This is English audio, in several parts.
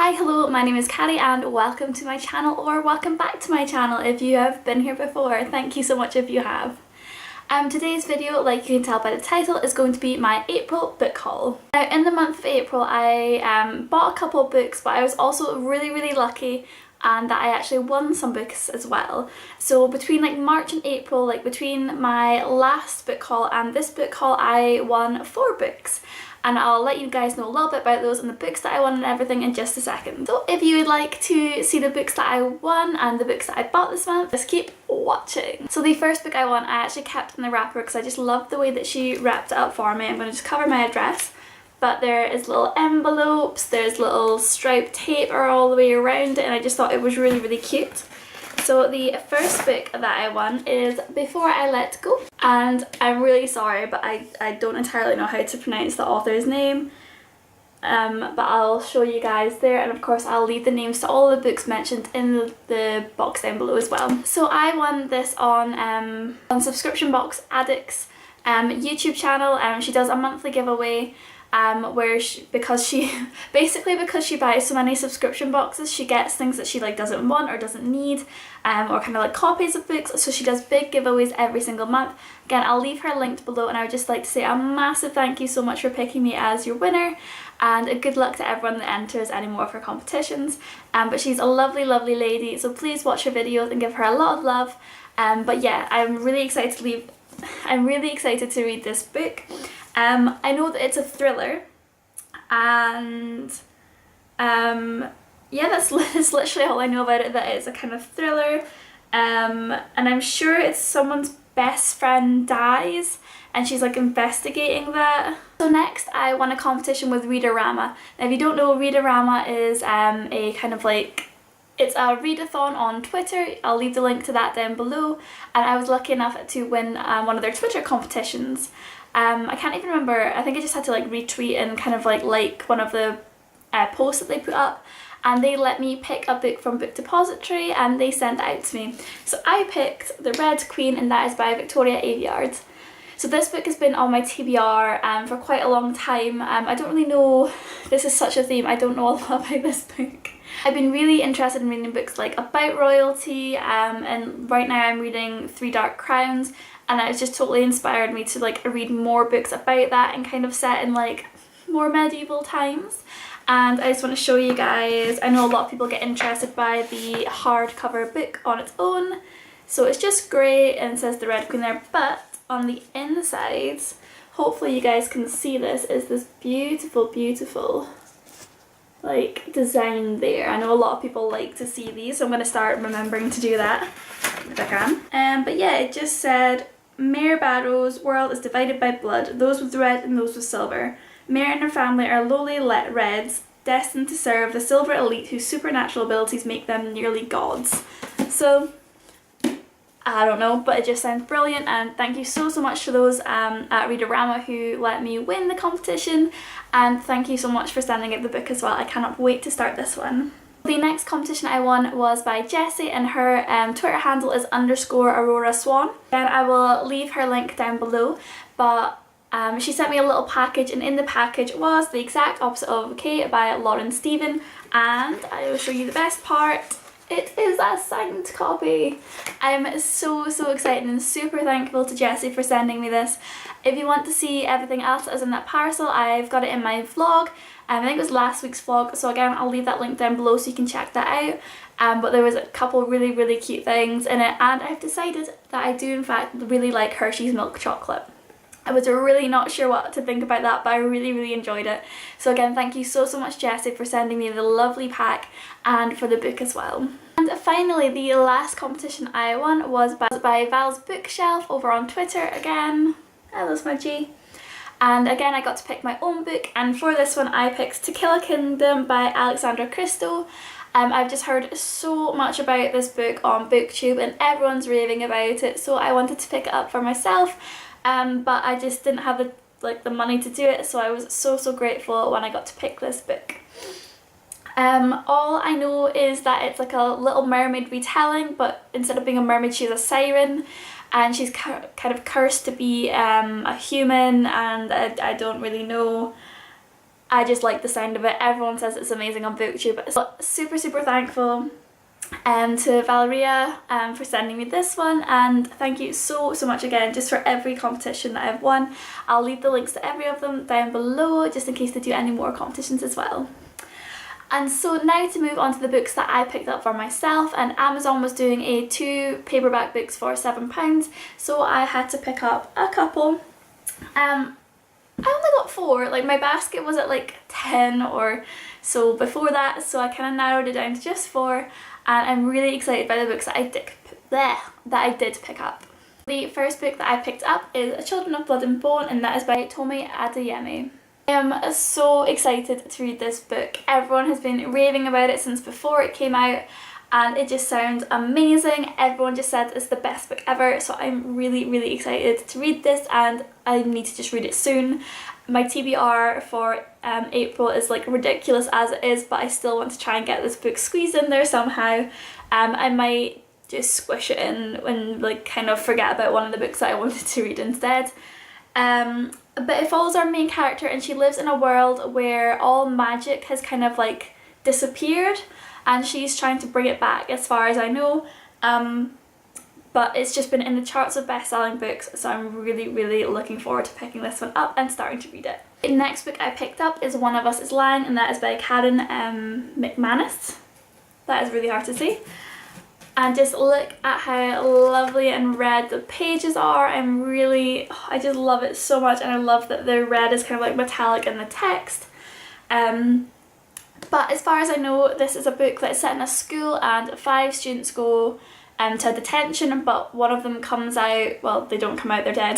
Hi, hello, my name is Callie and welcome to my channel, or welcome back to my channel if you have been here before. Thank you so much if you have. Today's video, like you can tell by the title, is going to be my April book haul. Now in the month of April I bought a couple of books, but I was also really lucky and that I actually won some books as well. So between like March and April, like between my last book haul and this book haul, I won 4 books. And I'll let you guys know a little bit about those and the books that I won and everything in just a second. So if you would like to see the books that I won and the books that I bought this month, just keep watching. So the first book I won, I actually kept in the wrapper because I just loved the way that she wrapped it up for me. I'm going to just cover my address. But there is little envelopes, there's little striped tape all the way around it, and I just thought it was really cute. So the first book that I won is Before I Let Go, and I'm really sorry but I don't entirely know how to pronounce the author's name, but I'll show you guys there, and of course I'll leave the names to all the books mentioned in the box down below as well. So I won this on Subscription Box Addict's YouTube channel. She does a monthly giveaway where because she buys so many subscription boxes, she gets things that she like doesn't want or doesn't need, or kind of like copies of books, so she does big giveaways every single month. Again, I'll leave her linked below, and I would just like to say a massive thank you so much for picking me as your winner, and a good luck to everyone that enters any more of her competitions. But she's a lovely lady, so please watch her videos and give her a lot of love. But yeah, I'm really excited to read this book. I know that it's a thriller, and yeah, that's literally all I know about it, that it's a kind of thriller, and I'm sure it's someone's best friend dies and she's like investigating that. So next I won a competition with Read-o-rama. Now if you don't know, Read-o-rama is a kind of like, it's a readathon on Twitter. I'll leave the link to that down below, and I was lucky enough to win one of their Twitter competitions. I can't even remember, I think I just had to like retweet and kind of like one of the posts that they put up, and they let me pick a book from Book Depository and they sent it out to me. So I picked The Red Queen, and that is by Victoria Aveyard. So this book has been on my TBR for quite a long time. I don't really know, this is such a theme, I don't know a lot about this book. I've been really interested in reading books like about royalty, and right now I'm reading 3 Dark Crowns, and it's just totally inspired me to like read more books about that and kind of set in like more medieval times. And I just want to show you guys, I know a lot of people get interested by the hardcover book on its own. So it's just grey and it says The Red Queen there, but on the insides, hopefully you guys can see this, is this beautiful like design there. I know a lot of people like to see these, so I'm going to start remembering to do that if I can. But yeah, it just said, Mare Barrow's world is divided by blood, those with red and those with silver. Mare and her family are lowly reds, destined to serve the silver elite whose supernatural abilities make them nearly gods. So I don't know, but it just sounds brilliant, and thank you so much to those at Read-o-rama who let me win the competition, and thank you so much for sending out the book as well. I cannot wait to start this one. The next competition I won was by Jessie, and her Twitter handle is _AuroraSwan. Again, I will leave her link down below, but she sent me a little package, and in the package was the exact opposite of Kate by Lauren Stephen, and I will show you the best part. It is a signed copy. I'm so excited and super thankful to Jessie for sending me this. If you want to see everything else that is in that parcel, I've got it in my vlog. I think it was last week's vlog, so again I'll leave that link down below so you can check that out. But there was a couple really cute things in it, and I've decided that I do in fact really like Hershey's milk chocolate. I was really not sure what to think about that, but I really enjoyed it. So again, thank you so much Jessie for sending me the lovely pack and for the book as well. And finally, the last competition I won was by Velesbookshelf over on Twitter again. Hello Smudgy. And again, I got to pick my own book, and for this one I picked To Kill a Kingdom by Alexandra Christo. I've just heard so much about this book on BookTube and everyone's raving about it, so I wanted to pick it up for myself. But I just didn't have the money to do it, so I was so grateful when I got to pick this book. All I know is that it's like a Little Mermaid retelling, but instead of being a mermaid she's a siren, and she's kind of cursed to be a human, and I don't really know I just like the sound of it. Everyone says it's amazing on BookTube. So super thankful to Valeria for sending me this one, and thank you so much again just for every competition that I've won. I'll leave the links to every of them down below just in case they do any more competitions as well. And so now to move on to the books that I picked up for myself, and Amazon was doing a 2 paperback books for £7, so I had to pick up a couple. I only got 4, like my basket was at like 10 or so before that, so I kind of narrowed it down to just 4, and I'm really excited by the books that I did pick up. The first book that I picked up is Children of Blood and Bone, and that is by Tomi Adeyemi. I am so excited to read this book. Everyone has been raving about it since before it came out, and it just sounds amazing. Everyone just said it's the best book ever, so I'm really excited to read this, and I need to just read it soon. My TBR for April is like ridiculous as it is, but I still want to try and get this book squeezed in there somehow. I might just squish it in and like kind of forget about one of the books that I wanted to read instead. But it follows our main character, and she lives in a world where all magic has kind of like disappeared, and she's trying to bring it back as far as I know. But it's just been in the charts of best-selling books, so I'm really looking forward to picking this one up and starting to read it. The next book I picked up is One of Us is Lying, and that is by Karen McManus. That is really hard to say. And just look at how lovely and red the pages are. I just love it so much, and I love that the red is kind of like metallic in the text. But as far as I know, this is a book that is set in a school, and 5 students go to detention, but one of them comes out, well, they don't come out, they're dead.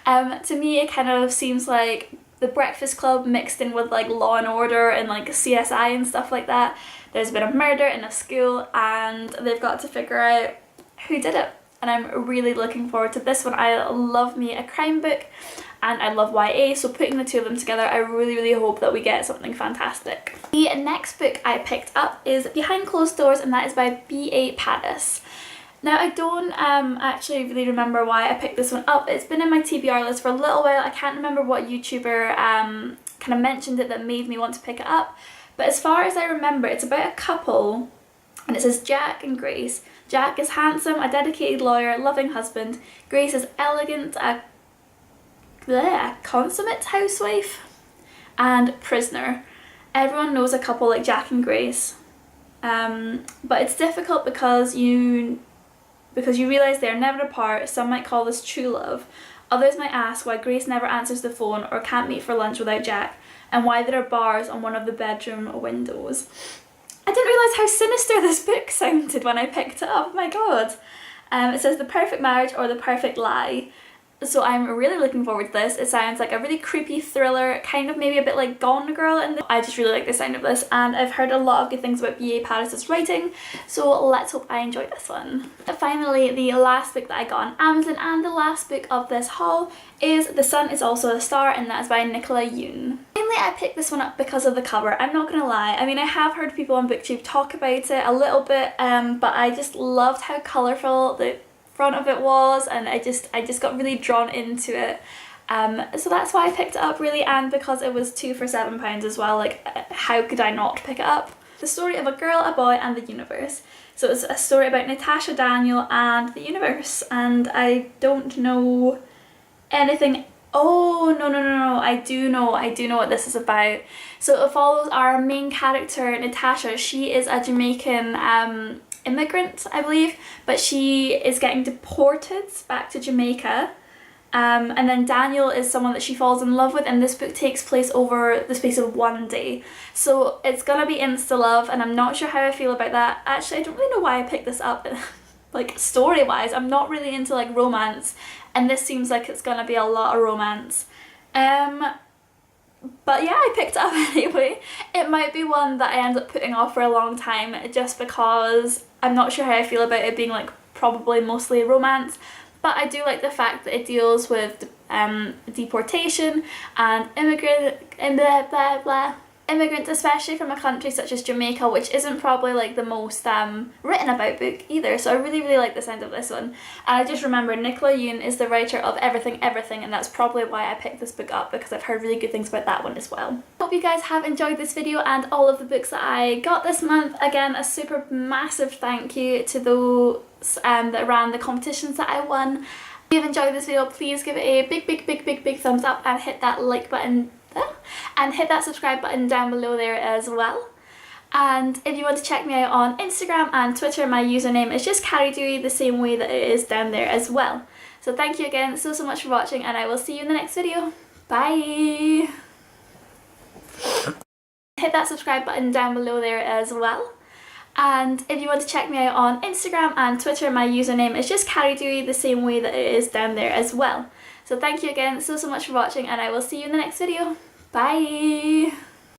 To me it kind of seems like The Breakfast Club mixed in with like Law and Order and like CSI and stuff like that. There's been a murder in a school, and they've got to figure out who did it, and I'm really looking forward to this one. I love me a crime book, and I love YA, so putting the two of them together, I really hope that we get something fantastic. The next book I picked up is Behind Closed Doors, and that is by B.A. Paddis. Now I don't actually really remember why I picked this one up. It's been in my TBR list for a little while. I can't remember what YouTuber kind of mentioned it that made me want to pick it up. But as far as I remember, it's about a couple, and it says Jack and Grace. Jack is handsome, a dedicated lawyer, loving husband. Grace is elegant, a consummate housewife and prisoner. Everyone knows a couple like Jack and Grace, but it's difficult because you realise they are never apart. Some might call this true love. Others might ask why Grace never answers the phone or can't meet for lunch without Jack, and why there are bars on one of the bedroom windows. I didn't realise how sinister this book sounded when I picked it up, my god. It says The Perfect Marriage or The Perfect Lie. So I'm really looking forward to this. It sounds like a really creepy thriller, kind of maybe a bit like Gone Girl, and I just really like the sound of this, and I've heard a lot of good things about B.A. Paddis' writing, so let's hope I enjoy this one. Finally, the last book that I got on Amazon, and the last book of this haul, is The Sun Is Also a Star, and that is by Nicola Yoon. Mainly I picked this one up because of the cover, I'm not gonna lie. I mean, I have heard people on BookTube talk about it a little bit, but I just loved how colourful the front of it was, and I just got really drawn into it, so that's why I picked it up really, and because it was 2 for £7 as well, like how could I not pick it up? The story of a girl, a boy and the universe. So it's a story about Natasha, Daniel and the universe, and I don't know anything. Oh no, I do know what this is about. So it follows our main character Natasha. She is a Jamaican immigrant, I believe, but she is getting deported back to Jamaica, and then Daniel is someone that she falls in love with, and this book takes place over the space of 1 day, so it's gonna be insta love, and I'm not sure how I feel about that. Actually, I don't really know why I picked this up. Like story wise, I'm not really into like romance, and this seems like it's gonna be a lot of romance. But yeah, I picked it up anyway. It might be one that I end up putting off for a long time just because I'm not sure how I feel about it being like probably mostly romance, but I do like the fact that it deals with deportation and immigrant and blah blah blah. immigrants, especially from a country such as Jamaica, which isn't probably like the most written about book either. So I really like the sound of this one. And I just remember Nicola Yoon is the writer of Everything Everything, and that's probably why I picked this book up, because I've heard really good things about that one as well. Hope you guys have enjoyed this video and all of the books that I got this month. Again, a super massive thank you to those that ran the competitions that I won. If you've enjoyed this video, please give it a big thumbs up and hit that like button and hit that subscribe button down below there as well. And if you want to check me out on Instagram and Twitter, my username is just CarrieDewey, the same way that it is down there as well. So thank you again so much for watching, and I will see you in the next video. Bye! Hit that subscribe button down below there as well. And if you want to check me out on Instagram and Twitter, my username is just CarrieDewey, the same way that it is down there as well. So thank you again so much for watching, and I will see you in the next video. Bye!